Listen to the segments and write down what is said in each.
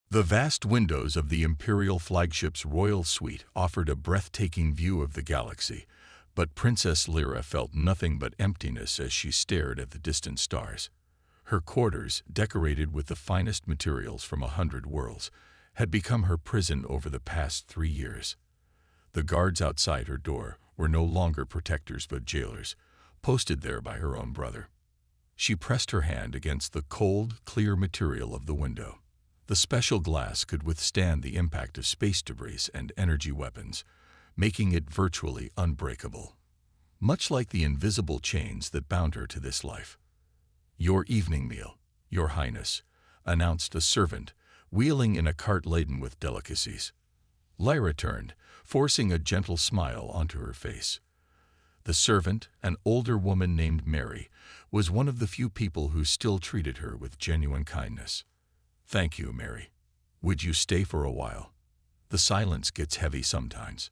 The vast windows of the Imperial flagship's royal suite offered a breathtaking view of the galaxy, but Princess Lyra felt nothing but emptiness as she stared at the distant stars. Her quarters, decorated with the finest materials from 100 worlds, had become her prison over the past 3 years. The guards outside her door were no longer protectors but jailers, posted there by her own brother. She pressed her hand against the cold, clear material of the window. The special glass could withstand the impact of space debris and energy weapons, making it virtually unbreakable, much like the invisible chains that bound her to this life. "Your evening meal, Your Highness," announced a servant, wheeling in a cart laden with delicacies. Lyra turned, forcing a gentle smile onto her face. The servant, an older woman named Mary, was one of the few people who still treated her with genuine kindness. "Thank you, Mary. Would you stay for a while? The silence gets heavy sometimes."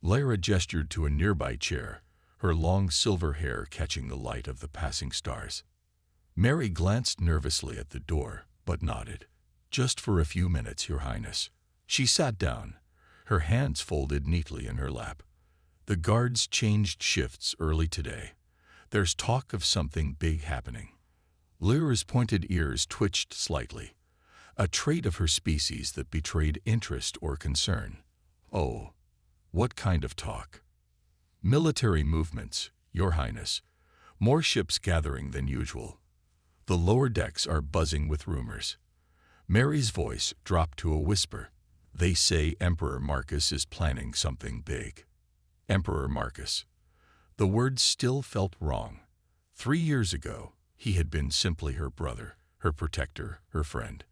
Lyra gestured to a nearby chair, her long silver hair catching the light of the passing stars. Mary glanced nervously at the door, but nodded. "Just for a few minutes, Your Highness." She sat down, her hands folded neatly in her lap. "The guards changed shifts early today. There's talk of something big happening." Lyra's pointed ears twitched slightly, a trait of her species that betrayed interest or concern. "Oh, what kind of talk?" "Military movements, Your Highness. More ships gathering than usual. The lower decks are buzzing with rumors." Mary's voice dropped to a whisper. "They say Emperor Marcus is planning something big." Emperor Marcus. The words still felt wrong. 3 years ago, he had been simply her brother, her protector, her friend.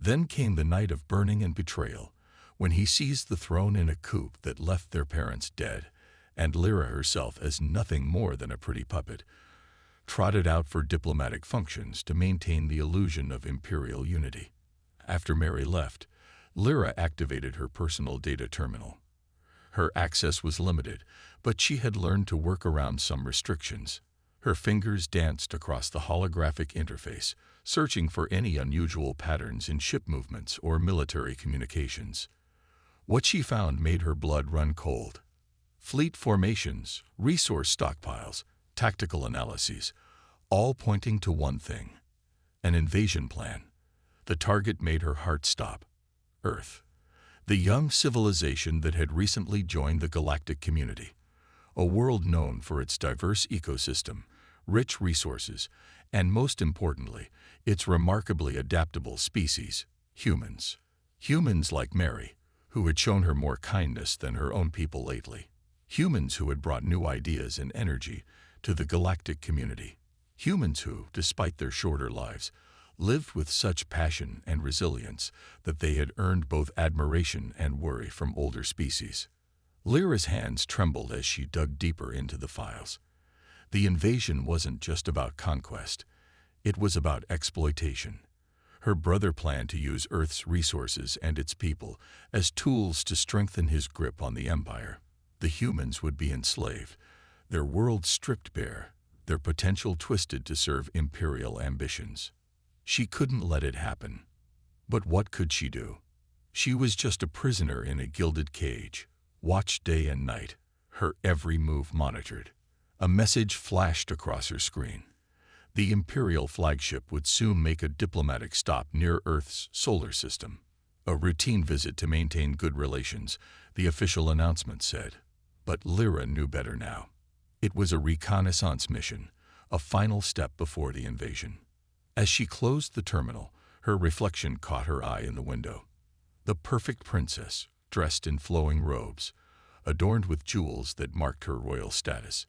Then came the night of burning and betrayal, when he seized the throne in a coup that left their parents dead, and Lyra herself as nothing more than a pretty puppet, trotted out for diplomatic functions to maintain the illusion of imperial unity. After Mary left, Lyra activated her personal data terminal. Her access was limited, but she had learned to work around some restrictions. Her fingers danced across the holographic interface, searching for any unusual patterns in ship movements or military communications. What she found made her blood run cold. Fleet formations, resource stockpiles, tactical analyses, all pointing to one thing: an invasion plan. The target made her heart stop: Earth. The young civilization that had recently joined the galactic community. A world known for its diverse ecosystem, rich resources, and most importantly, its remarkably adaptable species, humans. Humans like Mary, who had shown her more kindness than her own people lately. Humans who had brought new ideas and energy to the galactic community. Humans who, despite their shorter lives, lived with such passion and resilience that they had earned both admiration and worry from older species. Lyra's hands trembled as she dug deeper into the files. The invasion wasn't just about conquest. It was about exploitation. Her brother planned to use Earth's resources and its people as tools to strengthen his grip on the Empire. The humans would be enslaved, their world stripped bare, their potential twisted to serve imperial ambitions. She couldn't let it happen. But what could she do? She was just a prisoner in a gilded cage, watched day and night, her every move monitored. A message flashed across her screen. The Imperial flagship would soon make a diplomatic stop near Earth's solar system. A routine visit to maintain good relations, the official announcement said. But Lyra knew better now. It was a reconnaissance mission, a final step before the invasion. As she closed the terminal, her reflection caught her eye in the window. The perfect princess, dressed in flowing robes, adorned with jewels that marked her royal status.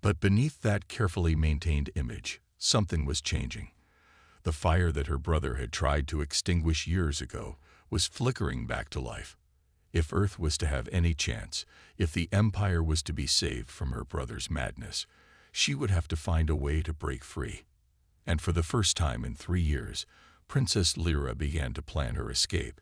But beneath that carefully maintained image, something was changing. The fire that her brother had tried to extinguish years ago was flickering back to life. If Earth was to have any chance, if the Empire was to be saved from her brother's madness, she would have to find a way to break free. And for the first time in 3 years, Princess Lyra began to plan her escape,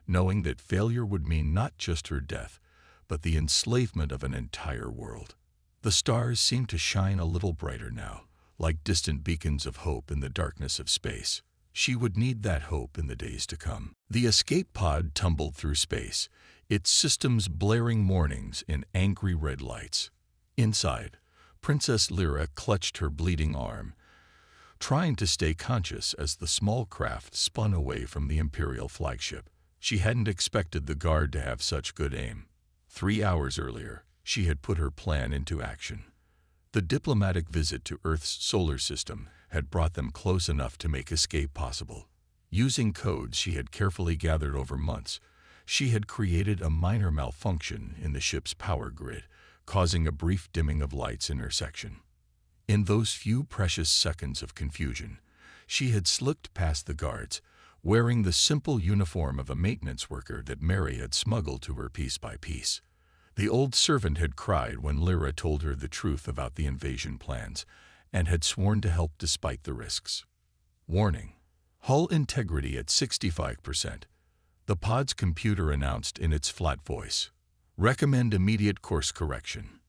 knowing that failure would mean not just her death, but the enslavement of an entire world. The stars seemed to shine a little brighter now, like distant beacons of hope in the darkness of space. She would need that hope in the days to come. The escape pod tumbled through space, its systems blaring warnings in angry red lights. Inside, Princess Lyra clutched her bleeding arm, trying to stay conscious as the small craft spun away from the Imperial flagship. She hadn't expected the guard to have such good aim. 3 hours earlier, she had put her plan into action. The diplomatic visit to Earth's solar system had brought them close enough to make escape possible. Using codes she had carefully gathered over months, she had created a minor malfunction in the ship's power grid, causing a brief dimming of lights in her section. In those few precious seconds of confusion, she had slipped past the guards, wearing the simple uniform of a maintenance worker that Mary had smuggled to her piece by piece. The old servant had cried when Lyra told her the truth about the invasion plans, and had sworn to help despite the risks. Warning: hull integrity at 65%. The pod's computer announced in its flat voice. Recommend immediate course correction.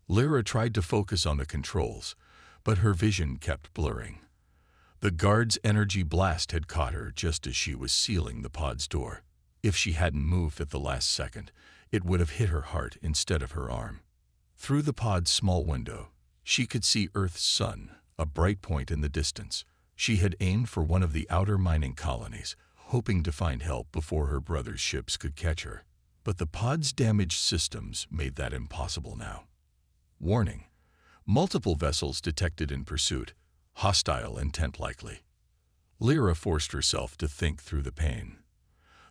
Lyra tried to focus on the controls, but her vision kept blurring. The guard's energy blast had caught her just as she was sealing the pod's door. If she hadn't moved at the last second, it would have hit her heart instead of her arm. Through the pod's small window, she could see Earth's sun, a bright point in the distance. She had aimed for one of the outer mining colonies, hoping to find help before her brother's ships could catch her. But the pod's damaged systems made that impossible now. Warning: multiple vessels detected in pursuit, hostile intent likely. Lyra forced herself to think through the pain.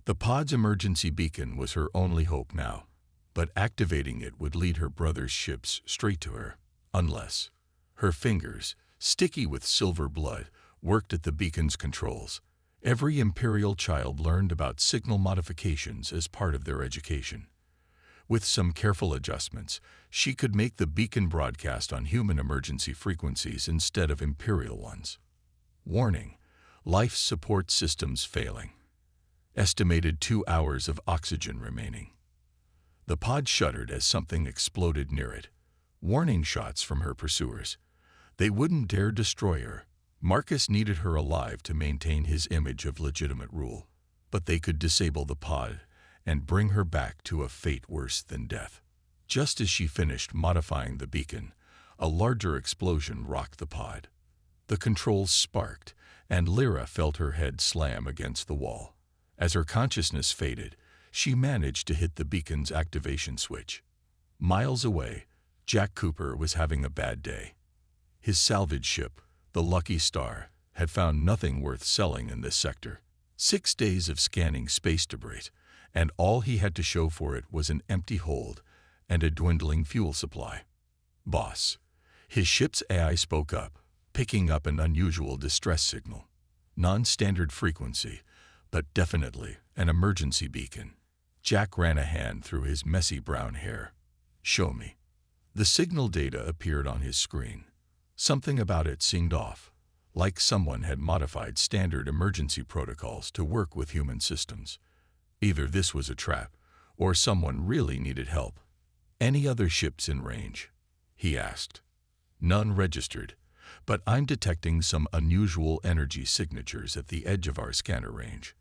The pod's emergency beacon was her only hope now, but activating it would lead her brother's ships straight to her, unless her fingers, sticky with silver blood, worked at the beacon's controls. Every Imperial child learned about signal modifications as part of their education. With some careful adjustments, she could make the beacon broadcast on human emergency frequencies instead of Imperial ones. Warning: life support systems failing. Estimated 2 hours of oxygen remaining. The pod shuddered as something exploded near it. Warning shots from her pursuers. They wouldn't dare destroy her. Marcus needed her alive to maintain his image of legitimate rule. But they could disable the pod and bring her back to a fate worse than death. Just as she finished modifying the beacon, a larger explosion rocked the pod. The controls sparked, and Lyra felt her head slam against the wall. As her consciousness faded, she managed to hit the beacon's activation switch. Miles away, Jack Cooper was having a bad day. His salvage ship, the Lucky Star, had found nothing worth selling in this sector. 6 days of scanning space debris, and all he had to show for it was an empty hold and a dwindling fuel supply. "Boss," his ship's AI spoke up, picking up an unusual distress signal. Non-standard frequency, but definitely an emergency beacon. Jack ran a hand through his messy brown hair. "Show me." The signal data appeared on his screen. Something about it seemed off, like someone had modified standard emergency protocols to work with human systems. Either this was a trap, or someone really needed help. "Any other ships in range?" he asked. "None registered, but I'm detecting some unusual energy signatures at the edge of our scanner range."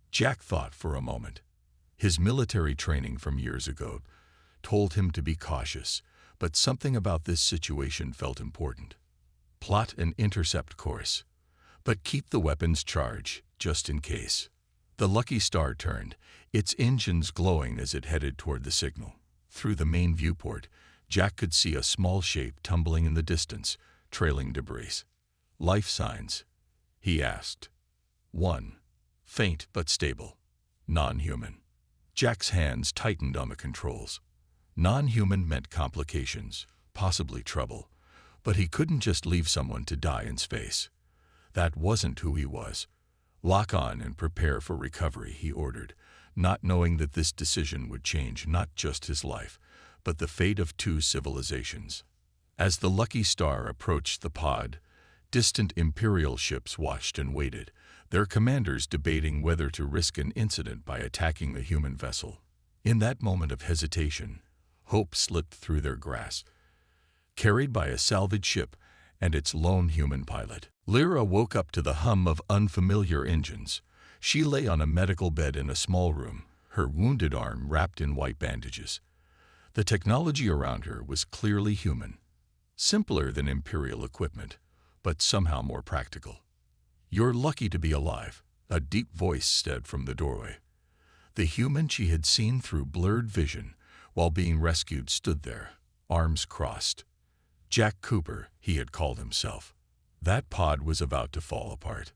Jack thought for a moment. His military training from years ago told him to be cautious, but something about this situation felt important. Plot an intercept course, but keep the weapons charged just in case. The Lucky Star turned, its engines glowing as it headed toward the signal. Through the main viewport, Jack could see a small shape tumbling in the distance, trailing debris. "Life signs?" he asked. "1. Faint but stable. Non-human." Jack's hands tightened on the controls. Non-human meant complications, possibly trouble, but he couldn't just leave someone to die in space. That wasn't who he was. "Lock on and prepare for recovery," he ordered, not knowing that this decision would change not just his life, but the fate of 2 civilizations. As the Lucky Star approached the pod, distant Imperial ships watched and waited, their commanders debating whether to risk an incident by attacking the human vessel. In that moment of hesitation, hope slipped through their grasp, carried by a salvage ship and its lone human pilot. Lyra woke up to the hum of unfamiliar engines. She lay on a medical bed in a small room, her wounded arm wrapped in white bandages. The technology around her was clearly human, simpler than Imperial equipment, but somehow more practical. "You're lucky to be alive," a deep voice said from the doorway. The human she had seen through blurred vision while being rescued stood there, arms crossed. Jack Cooper, he had called himself. That pod was about to fall apart.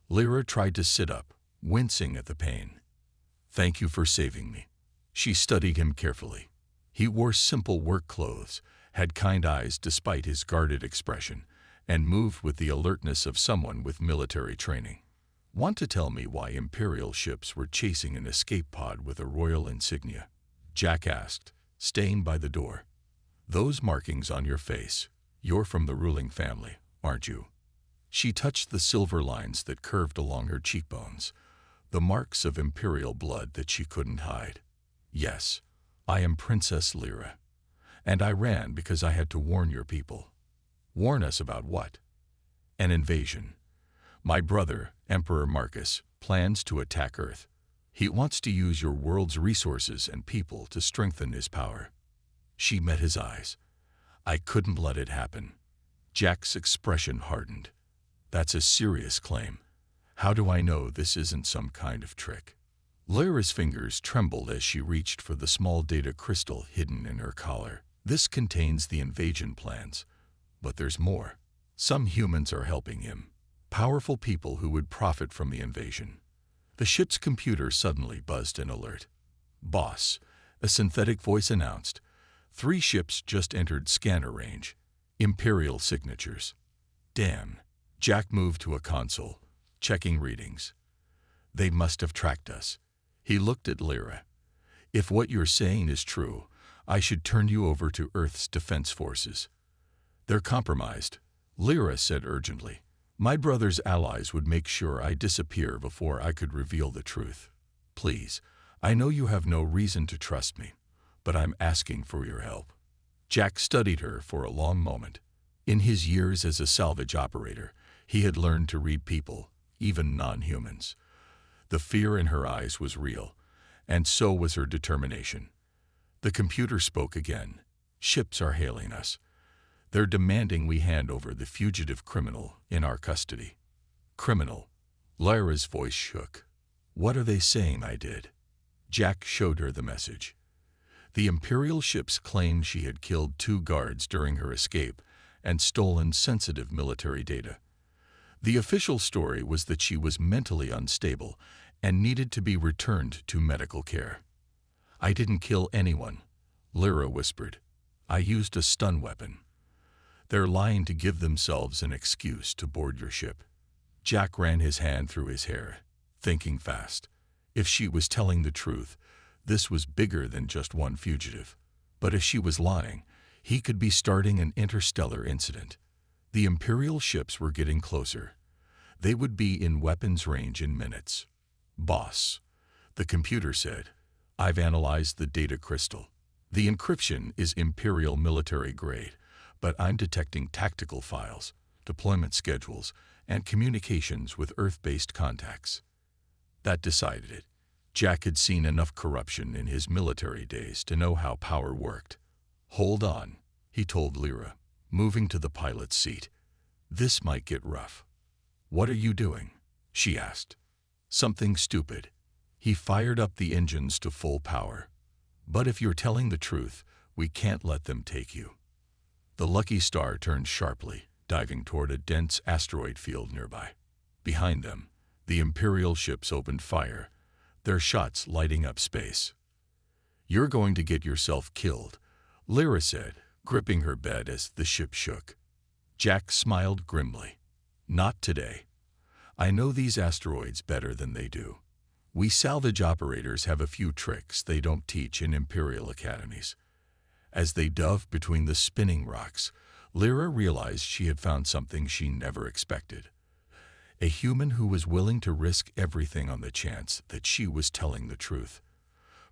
Lyra tried to sit up, wincing at the pain. "Thank you for saving me." She studied him carefully. He wore simple work clothes, had kind eyes despite his guarded expression, and moved with the alertness of someone with military training. "Want to tell me why Imperial ships were chasing an escape pod with a royal insignia?" Jack asked, staying by the door. "Those markings on your face, you're from the ruling family, aren't you?" She touched the silver lines that curved along her cheekbones, the marks of Imperial blood that she couldn't hide. "Yes, I am Princess Lyra, and I ran because I had to warn your people." "Warn us about what?" "An invasion. My brother, Emperor Marcus, plans to attack Earth. He wants to use your world's resources and people to strengthen his power." She met his eyes. "I couldn't let it happen." Jack's expression hardened. "That's a serious claim. How do I know this isn't some kind of trick?" Lyra's fingers trembled as she reached for the small data crystal hidden in her collar. "This contains the invasion plans. But there's more. Some humans are helping him. Powerful people who would profit from the invasion." The ship's computer suddenly buzzed an alert. "Boss," a synthetic voice announced, "3 ships just entered scanner range. Imperial signatures." "Damn." Jack moved to a console, checking readings. "They must have tracked us." He looked at Lyra. "If what you're saying is true, I should turn you over to Earth's defense forces." "They're compromised," Lyra said urgently. "My brother's allies would make sure I disappear before I could reveal the truth. Please, I know you have no reason to trust me, but I'm asking for your help." Jack studied her for a long moment. In his years as a salvage operator, he had learned to read people, even non-humans. The fear in her eyes was real, and so was her determination. The computer spoke again. "Ships are hailing us. They're demanding we hand over the fugitive criminal in our custody." "Criminal?" Lyra's voice shook. "What are they saying I did?" Jack showed her the message. The Imperial ships claimed she had killed 2 guards during her escape and stolen sensitive military data. The official story was that she was mentally unstable and needed to be returned to medical care. "I didn't kill anyone," Lyra whispered. "I used a stun weapon." "They're lying to give themselves an excuse to board your ship." Jack ran his hand through his hair, thinking fast. If she was telling the truth, this was bigger than just one fugitive. But if she was lying, he could be starting an interstellar incident. The Imperial ships were getting closer. They would be in weapons range in minutes. "Boss," the computer said, "I've analyzed the data crystal. The encryption is Imperial military grade, but I'm detecting tactical files, deployment schedules, and communications with Earth-based contacts." That decided it. Jack had seen enough corruption in his military days to know how power worked. "Hold on," he told Lyra, moving to the pilot's seat. "This might get rough." "What are you doing?" she asked. "Something stupid." He fired up the engines to full power. "But if you're telling the truth, we can't let them take you." The Lucky Star turned sharply, diving toward a dense asteroid field nearby. Behind them, the Imperial ships opened fire, their shots lighting up space. "You're going to get yourself killed," Lyra said, gripping her bed as the ship shook. Jack smiled grimly. "Not today. I know these asteroids better than they do. We salvage operators have a few tricks they don't teach in Imperial academies." As they dove between the spinning rocks, Lyra realized she had found something she never expected. A human who was willing to risk everything on the chance that she was telling the truth.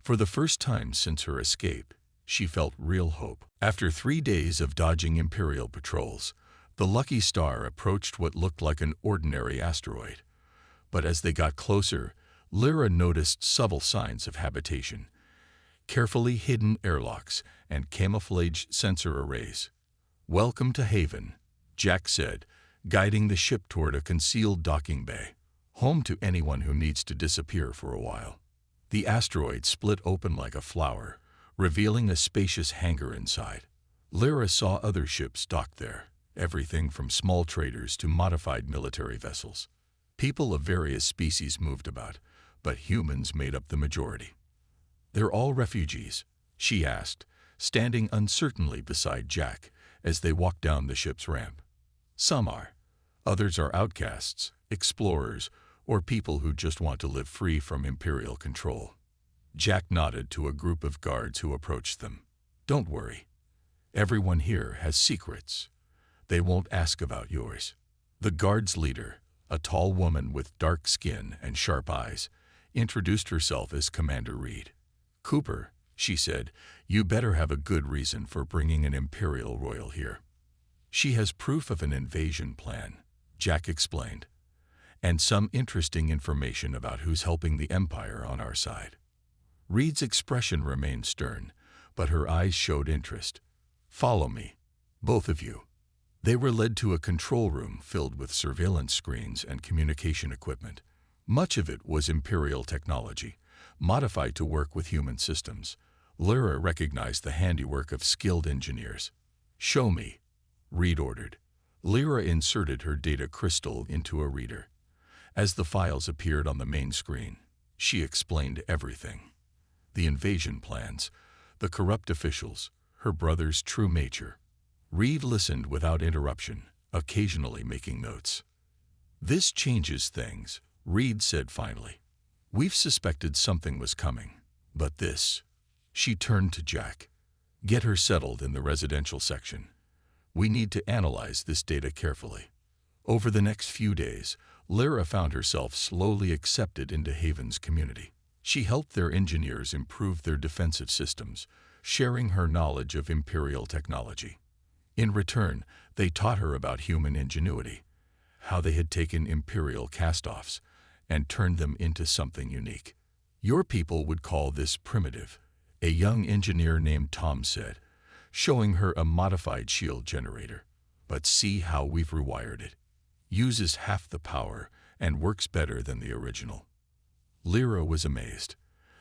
For the first time since her escape, she felt real hope. After 3 days of dodging Imperial patrols, The lucky star approached what looked like an ordinary asteroid. But as they got closer, Lyra noticed subtle signs of habitation, carefully hidden airlocks and camouflage sensor arrays. "Welcome to Haven," Jack said, guiding the ship toward a concealed docking bay, home to anyone who needs to disappear for a while. The asteroid split open like a flower, revealing a spacious hangar inside. Lyra saw other ships docked there, everything from small traders to modified military vessels. People of various species moved about, but humans made up the majority. "They're all refugees?" she asked, standing uncertainly beside Jack as they walked down the ship's ramp. "Some are. Others are outcasts, explorers, or people who just want to live free from Imperial control." Jack nodded to a group of guards who approached them. "Don't worry. Everyone here has secrets. They won't ask about yours." The guard's leader, a tall woman with dark skin and sharp eyes, introduced herself as Commander Reed. "Cooper," she said, "you better have a good reason for bringing an Imperial royal here." "She has proof of an invasion plan," Jack explained, "and some interesting information about who's helping the Empire on our side." Reed's expression remained stern, but her eyes showed interest. "Follow me, both of you." They were led to a control room filled with surveillance screens and communication equipment. Much of it was Imperial technology, modified to work with human systems. Lyra recognized the handiwork of skilled engineers. "Show me," Reed ordered. Lyra inserted her data crystal into a reader. As the files appeared on the main screen, she explained everything. The invasion plans, the corrupt officials, her brother's true nature. Reed listened without interruption, occasionally making notes. "This changes things," Reed said finally. "We've suspected something was coming, but this..." She turned to Jack. "Get her settled in the residential section. We need to analyze this data carefully." Over the next few days, Lyra found herself slowly accepted into Haven's community. She helped their engineers improve their defensive systems, sharing her knowledge of Imperial technology. In return, they taught her about human ingenuity, how they had taken Imperial cast-offs and turned them into something unique. "Your people would call this primitive," a young engineer named Tom said, showing her a modified shield generator. "But see how we've rewired it. Uses half the power and works better than the original." Lyra was amazed.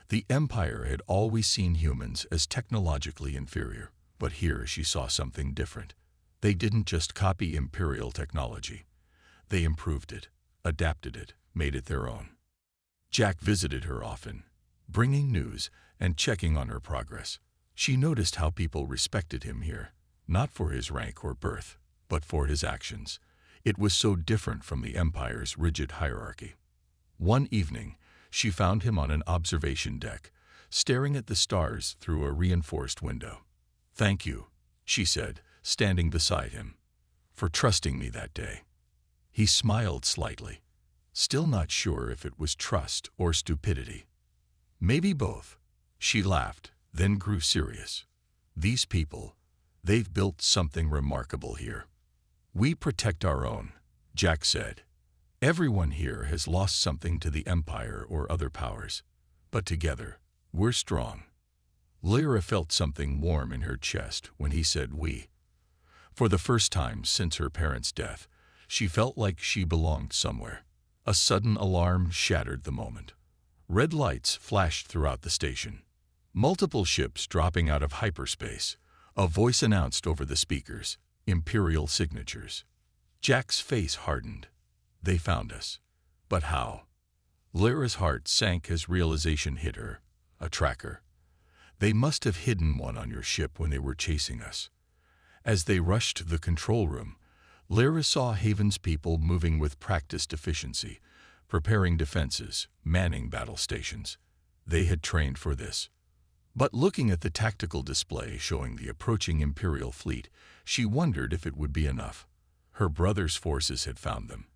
The Empire had always seen humans as technologically inferior, but here she saw something different. They didn't just copy Imperial technology. They improved it, adapted it, made it their own. Jack visited her often, bringing news and checking on her progress. She noticed how people respected him here, not for his rank or birth, but for his actions. It was so different from the Empire's rigid hierarchy. One evening, she found him on an observation deck, staring at the stars through a reinforced window. "Thank you," she said, standing beside him, "for trusting me that day." He smiled slightly, still not sure if it was trust or stupidity. "Maybe both." She laughed, then grew serious. "These people, they've built something remarkable here." "We protect our own," Jack said. "Everyone here has lost something to the Empire or other powers, but together, we're strong." Lyra felt something warm in her chest when he said "we." For the first time since her parents' death, she felt like she belonged somewhere. A sudden alarm shattered the moment. Red lights flashed throughout the station. Multiple ships dropping out of hyperspace. A voice announced over the speakers, "Imperial signatures." Jack's face hardened. "They found us. But how?" Lyra's heart sank as realization hit her. "A tracker. They must have hidden one on your ship when they were chasing us." As they rushed to the control room, Lyra saw Haven's people moving with practiced efficiency, preparing defenses, manning battle stations. They had trained for this. But looking at the tactical display showing the approaching Imperial fleet, she wondered if it would be enough. Her brother's forces had found them,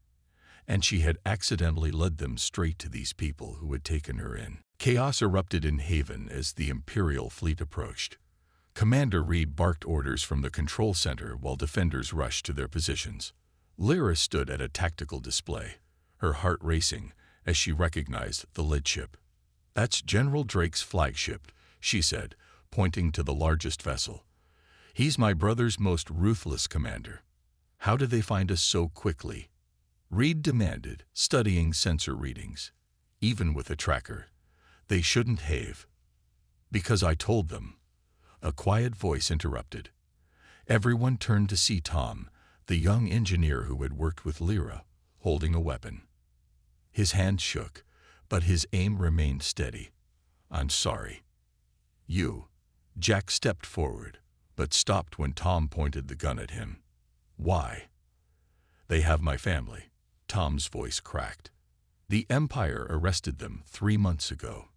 and she had accidentally led them straight to these people who had taken her in. Chaos erupted in Haven as the Imperial fleet approached. Commander Reed barked orders from the control center while defenders rushed to their positions. Lyra stood at a tactical display, her heart racing as she recognized the lead ship. "That's General Drake's flagship," she said, pointing to the largest vessel. "He's my brother's most ruthless commander. How did they find us so quickly?" Reed demanded, studying sensor readings. "Even with a tracker, they shouldn't have." "Because I told them." A quiet voice interrupted. Everyone turned to see Tom, the young engineer who had worked with Lyra, holding a weapon. His hand shook, but his aim remained steady. "I'm sorry." "You." Jack stepped forward, but stopped when Tom pointed the gun at him. "Why?" "They have my family." Tom's voice cracked. "The Empire arrested them 3 months ago.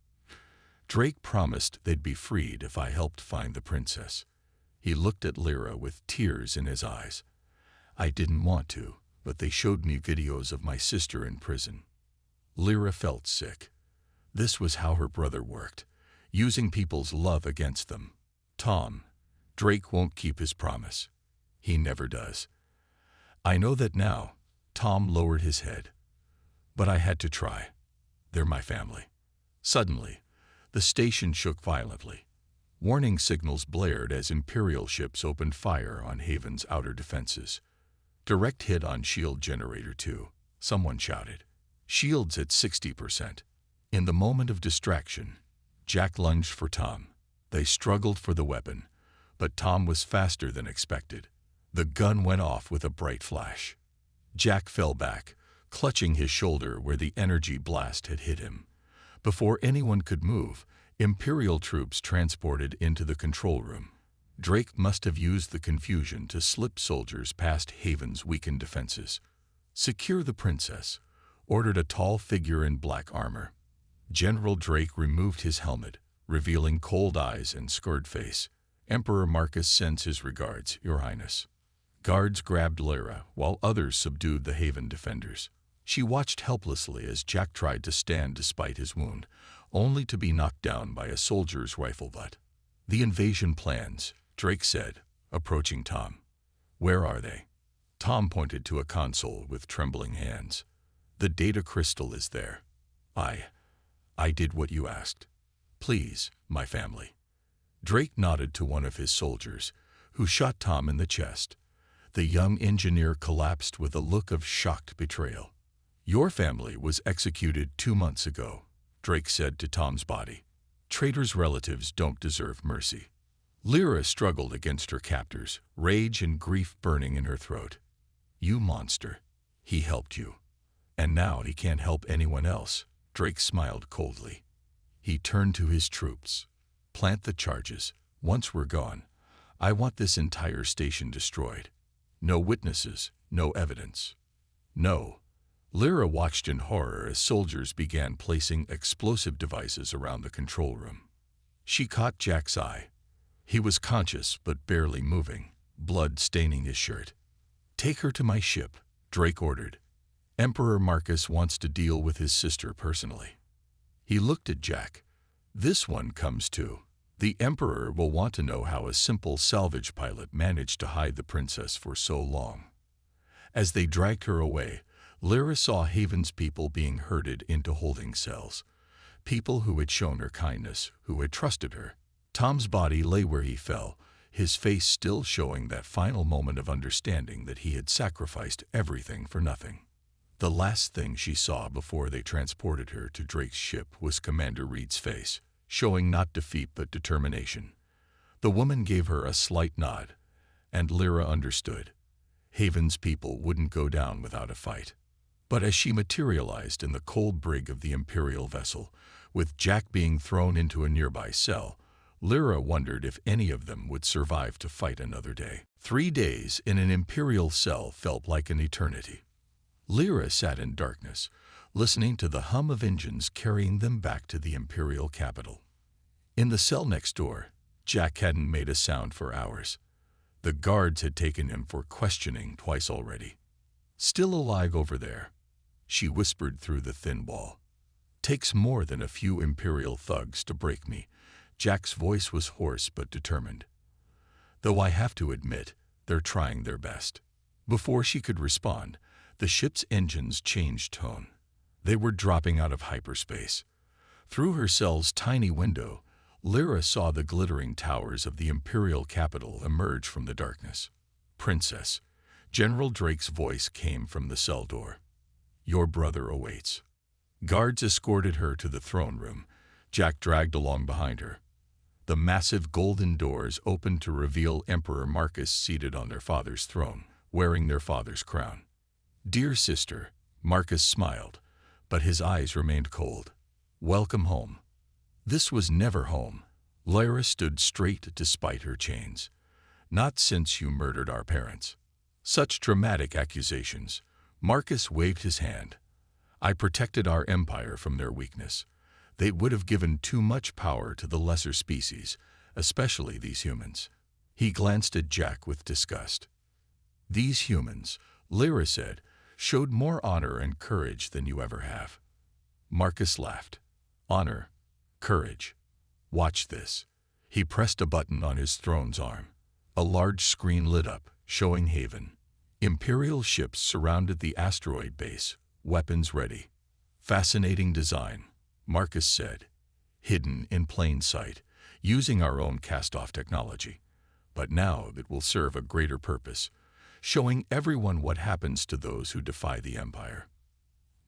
Drake promised they'd be freed if I helped find the princess." He looked at Lyra with tears in his eyes. "I didn't want to, but they showed me videos of my sister in prison." Lyra felt sick. This was how her brother worked, using people's love against them. "Tom, Drake won't keep his promise. He never does." "I know that now." Tom lowered his head. "But I had to try. They're my family." Suddenly, the station shook violently. Warning signals blared as Imperial ships opened fire on Haven's outer defenses. "Direct hit on shield generator 2, someone shouted. "Shields at 60%. In the moment of distraction, Jack lunged for Tom. They struggled for the weapon, but Tom was faster than expected. The gun went off with a bright flash. Jack fell back, clutching his shoulder where the energy blast had hit him. Before anyone could move, Imperial troops transported into the control room. Drake must have used the confusion to slip soldiers past Haven's weakened defenses. "Secure the princess," ordered a tall figure in black armor. General Drake removed his helmet, revealing cold eyes and scarred face. "Emperor Marcus sends his regards, Your Highness." Guards grabbed Lyra, while others subdued the Haven defenders. She watched helplessly as Jack tried to stand despite his wound, only to be knocked down by a soldier's rifle butt. "The invasion plans," Drake said, approaching Tom. "Where are they?" Tom pointed to a console with trembling hands. "The data crystal is there. I did what you asked. Please, my family." Drake nodded to one of his soldiers, who shot Tom in the chest. The young engineer collapsed with a look of shocked betrayal. "Your family was executed 2 months ago," Drake said to Tom's body. "Traitors' relatives don't deserve mercy." Lyra struggled against her captors, rage and grief burning in her throat. "You monster. He helped you. And now he can't help anyone else." Drake smiled coldly. He turned to his troops. "Plant the charges. Once we're gone, I want this entire station destroyed. No witnesses, no evidence." "No." Lyra watched in horror as soldiers began placing explosive devices around the control room. She caught Jack's eye. He was conscious but barely moving, blood staining his shirt. "Take her to my ship," Drake ordered. "Emperor Marcus wants to deal with his sister personally." He looked at Jack. "This one comes too. The Emperor will want to know how a simple salvage pilot managed to hide the princess for so long." As they dragged her away, Lyra saw Haven's people being herded into holding cells. People who had shown her kindness, who had trusted her. Tom's body lay where he fell, his face still showing that final moment of understanding that he had sacrificed everything for nothing. The last thing she saw before they transported her to Drake's ship was Commander Reed's face, showing not defeat but determination. The woman gave her a slight nod, and Lyra understood. Haven's people wouldn't go down without a fight. But as she materialized in the cold brig of the Imperial vessel, with Jack being thrown into a nearby cell, Lyra wondered if any of them would survive to fight another day. 3 days in an Imperial cell felt like an eternity. Lyra sat in darkness, listening to the hum of engines carrying them back to the Imperial capital. In the cell next door, Jack hadn't made a sound for hours. The guards had taken him for questioning twice already. "Still alive over there," she whispered through the thin wall. "Takes more than a few Imperial thugs to break me." Jack's voice was hoarse but determined. Though I have to admit, they're trying their best." Before she could respond, the ship's engines changed tone. They were dropping out of hyperspace. Through her cell's tiny window, Lyra saw the glittering towers of the Imperial capital emerge from the darkness. "Princess," General Drake's voice came from the cell door. "Your brother awaits." Guards escorted her to the throne room. Jack dragged along behind her. The massive golden doors opened to reveal Emperor Marcus seated on their father's throne, wearing their father's crown. "Dear sister," Marcus smiled, but his eyes remained cold. "Welcome home." This was never home. Lyra stood straight despite her chains. "Not since you murdered our parents." Such dramatic accusations. Marcus waved his hand. "I protected our empire from their weakness. They would have given too much power to the lesser species, especially these humans." He glanced at Jack with disgust. "These humans," Lyra said, "showed more honor and courage than you ever have." Marcus laughed. "Honor, courage. Watch this." He pressed a button on his throne's arm. A large screen lit up, showing Haven. Imperial ships surrounded the asteroid base, weapons ready. "Fascinating design," Marcus said. "Hidden in plain sight, using our own cast-off technology. But now it will serve a greater purpose, showing everyone what happens to those who defy the Empire."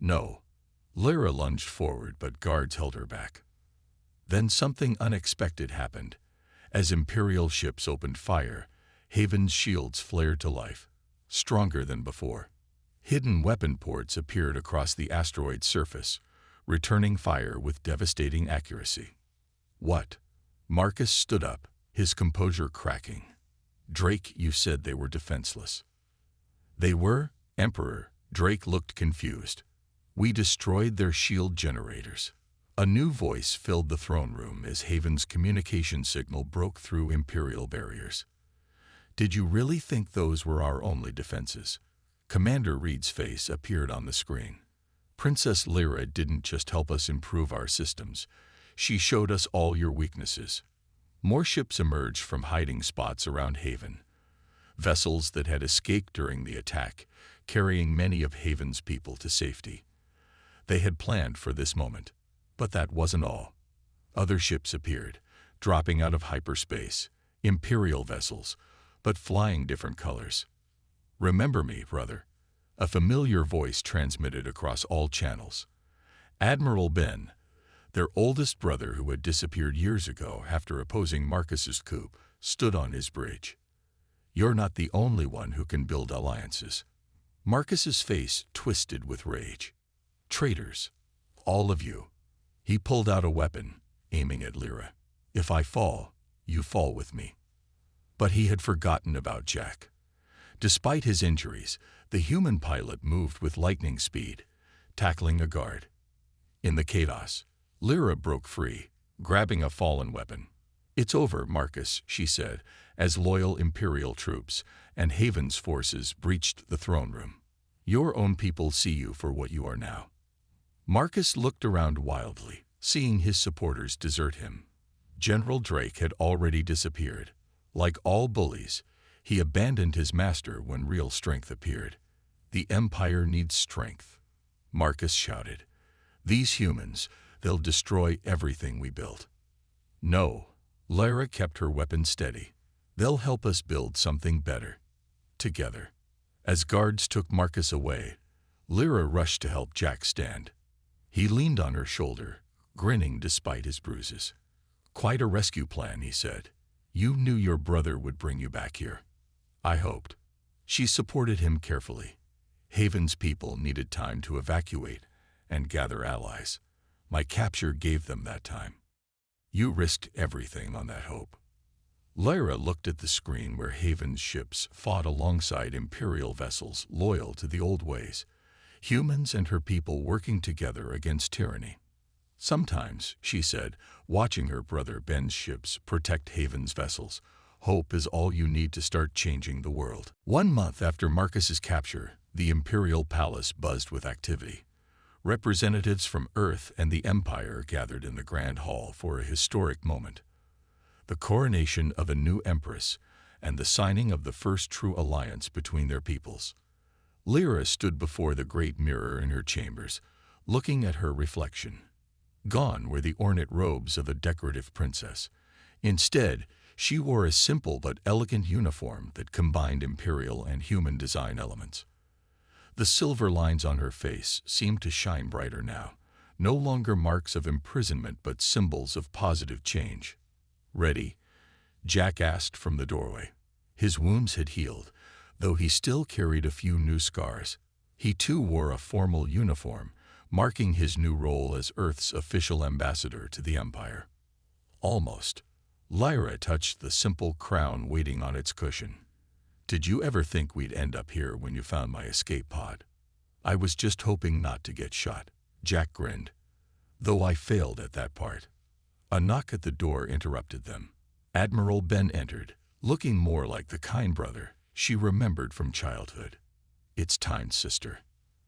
"No." Lyra lunged forward, but guards held her back. Then something unexpected happened. As Imperial ships opened fire, Haven's shields flared to life, stronger than before. Hidden weapon ports appeared across the asteroid's surface, returning fire with devastating accuracy. "What?" Marcus stood up, his composure cracking. "Drake, you said they were defenseless." "They were, Emperor." Drake looked confused. "We destroyed their shield generators." A new voice filled the throne room as Haven's communication signal broke through Imperial barriers. "Did you really think those were our only defenses?" Commander Reed's face appeared on the screen. "Princess Lyra didn't just help us improve our systems. She showed us all your weaknesses." More ships emerged from hiding spots around Haven. Vessels that had escaped during the attack, carrying many of Haven's people to safety. They had planned for this moment. But that wasn't all. Other ships appeared, dropping out of hyperspace, Imperial vessels, but flying different colors. "Remember me, brother," a familiar voice transmitted across all channels. Admiral Ben, their oldest brother who had disappeared years ago after opposing Marcus's coup, stood on his bridge. "You're not the only one who can build alliances." Marcus's face twisted with rage. "Traitors, all of you." He pulled out a weapon, aiming at Lyra. "If I fall, you fall with me." But he had forgotten about Jack. Despite his injuries, the human pilot moved with lightning speed, tackling a guard. In the chaos, Lyra broke free, grabbing a fallen weapon. "It's over, Marcus," she said, as loyal Imperial troops and Haven's forces breached the throne room. "Your own people see you for what you are now." Marcus looked around wildly, seeing his supporters desert him. General Drake had already disappeared. Like all bullies, he abandoned his master when real strength appeared. "The Empire needs strength," Marcus shouted. "These humans, they'll destroy everything we built." "No," Lyra kept her weapon steady. "They'll help us build something better. Together." As guards took Marcus away, Lyra rushed to help Jack stand. He leaned on her shoulder, grinning despite his bruises. "Quite a rescue plan," he said. "You knew your brother would bring you back here." "I hoped." She supported him carefully. Haven's people needed time to evacuate and gather allies. My capture gave them that time. You risked everything on that hope. Lyra looked at the screen where Haven's ships fought alongside Imperial vessels loyal to the old ways. Humans and her people working together against tyranny. "Sometimes," she said, watching her brother Ben's ships protect Haven's vessels, "hope is all you need to start changing the world." 1 month after Marcus's capture, the Imperial Palace buzzed with activity. Representatives from Earth and the Empire gathered in the Grand Hall for a historic moment. The coronation of a new empress and the signing of the first true alliance between their peoples. Lyra stood before the great mirror in her chambers, looking at her reflection. Gone were the ornate robes of a decorative princess. Instead, she wore a simple but elegant uniform that combined imperial and human design elements. The silver lines on her face seemed to shine brighter now, no longer marks of imprisonment but symbols of positive change. "Ready?" Jack asked from the doorway. His wounds had healed, though he still carried a few new scars. He too wore a formal uniform, marking his new role as Earth's official ambassador to the Empire. Almost. Lyra touched the simple crown waiting on its cushion. "Did you ever think we'd end up here when you found my escape pod?" "I was just hoping not to get shot," Jack grinned. "Though I failed at that part." A knock at the door interrupted them. Admiral Ben entered, looking more like the kind brother she remembered from childhood. "It's time, sister."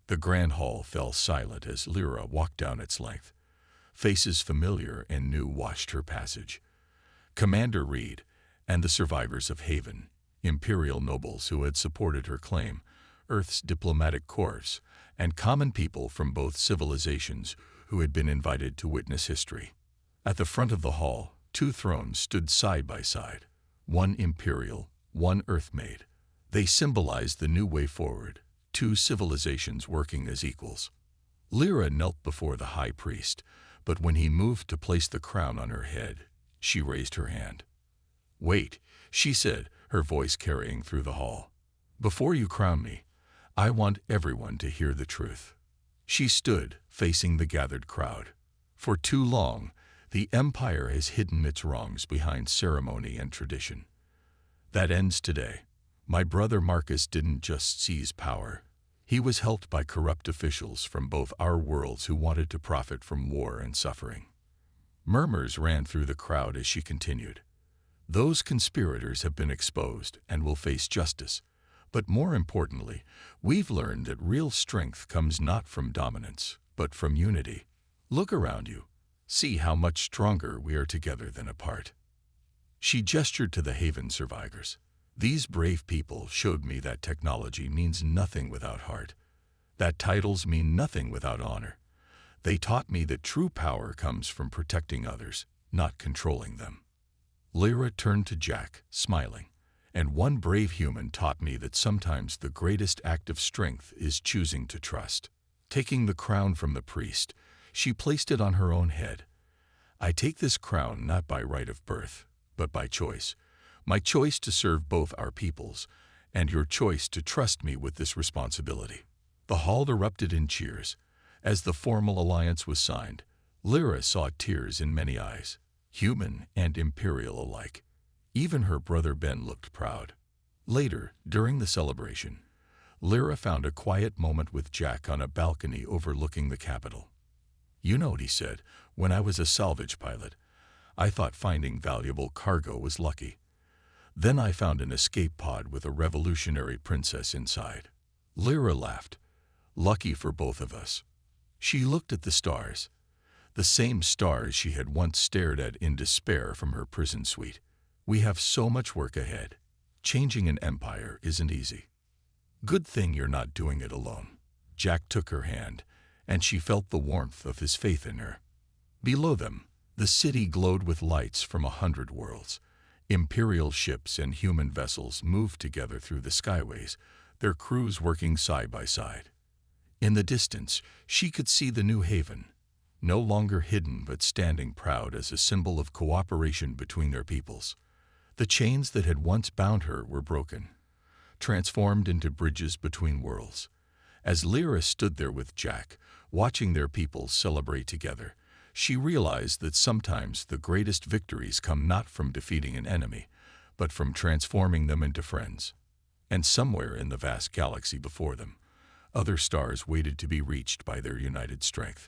The grand hall fell silent as Lyra walked down its length. Faces familiar and new watched her passage. Commander Reed and the survivors of Haven, imperial nobles who had supported her claim, Earth's diplomatic corps, and common people from both civilizations who had been invited to witness history. At the front of the hall, two thrones stood side by side, one imperial, one Earth-made. They symbolized the new way forward, two civilizations working as equals. Lyra knelt before the high priest, but when he moved to place the crown on her head, she raised her hand. "Wait," she said, her voice carrying through the hall. "Before you crown me, I want everyone to hear the truth." She stood, facing the gathered crowd. For too long, the Empire has hidden its wrongs behind ceremony and tradition. That ends today. My brother Marcus didn't just seize power. He was helped by corrupt officials from both our worlds who wanted to profit from war and suffering. Murmurs ran through the crowd as she continued. "Those conspirators have been exposed and will face justice. But more importantly, we've learned that real strength comes not from dominance, but from unity. Look around you. See how much stronger we are together than apart." She gestured to the Haven survivors. "These brave people showed me that technology means nothing without heart, that titles mean nothing without honor. They taught me that true power comes from protecting others, not controlling them." Lyra turned to Jack, smiling. "And one brave human taught me that sometimes the greatest act of strength is choosing to trust." Taking the crown from the priest, she placed it on her own head. "I take this crown not by right of birth, but by choice. My choice to serve both our peoples, and your choice to trust me with this responsibility." The hall erupted in cheers. As the formal alliance was signed, Lyra saw tears in many eyes, human and imperial alike. Even her brother Ben looked proud. Later, during the celebration, Lyra found a quiet moment with Jack on a balcony overlooking the capital. "You know," he said, "when I was a salvage pilot, I thought finding valuable cargo was lucky. Then I found an escape pod with a revolutionary princess inside." Lyra laughed. "Lucky for both of us." She looked at the stars, the same stars she had once stared at in despair from her prison suite. "We have so much work ahead. Changing an empire isn't easy." "Good thing you're not doing it alone." Jack took her hand, and she felt the warmth of his faith in her. Below them, the city glowed with lights from 100 worlds. Imperial ships and human vessels moved together through the skyways, their crews working side by side. In the distance, she could see the new haven, no longer hidden but standing proud as a symbol of cooperation between their peoples. The chains that had once bound her were broken, transformed into bridges between worlds. As Lyra stood there with Jack, watching their peoples celebrate together, she realized that sometimes the greatest victories come not from defeating an enemy, but from transforming them into friends. And somewhere in the vast galaxy before them, other stars waited to be reached by their united strength.